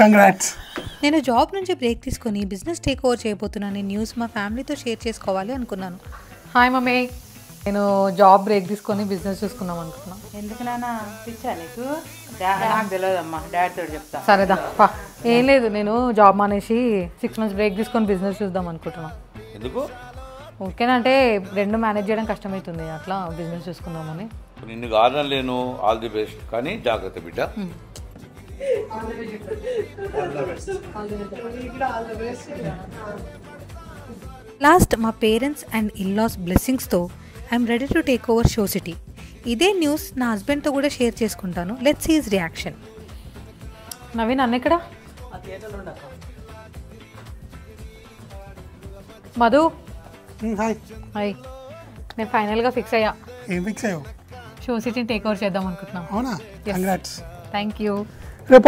Congrats. నేను job నుంచి break తీసుకొని బిజినెస్ టేక్ ఓవర్ చేయబోతున్నాను న్యూస్ మా ఫ్యామిలీతో షేర్ చేసుకోవాలి అనుకున్నాను. హాయ్ మమ్మీ, నేను జాబ్ బ్రేక్ తీసుకొని బిజినెస్ చూసుకుందాం అనుకుంటున్నాను. ఎందుకు నాన్న పిచ్చా నీకు? నాకు తెలియదమ్మా, డాడీతో చెప్తా. సరేదా పా. ఏం లేదు, నేను జాబ్ మానేసి 6 months బ్రేక్ తీసుకొని బిజినెస్ చూద్దాం అనుకుంటున్నాను. ఎందుకు? ఓకేనంటే రెండు మేనేజ్ చేయడం కష్టమవుతుంది, అట్లా బిజినెస్ చూసుకుందామని. నిన్ను కాదని లేను, ఆల్ ది బెస్ట్, కానీ జాగ్రత్త బిడ్డ. లాస్ట్ మా పేరెంట్స్ అండ్ ఇన్లాస్ బ్లెస్సింగ్స్తో I'm ready to take over show city. ఇదే న్యూస్ నా హస్బెండ్తో కూడా షేర్ చేసుకుంటాను. Let's see his reaction. Naveen అన్న ఎక్కడ? మధు హాయ్. హాయ్, నేను ఫైనల్గా ఫిక్స్ అయ్యా. ఏం ఫిక్స్ అయ్యావు? షో సిటీని టేక్ ఓవర్ చేద్దాం అనుకుంటున్నాం. అవునా? కంగ్రాట్స్. Thank you. రేపు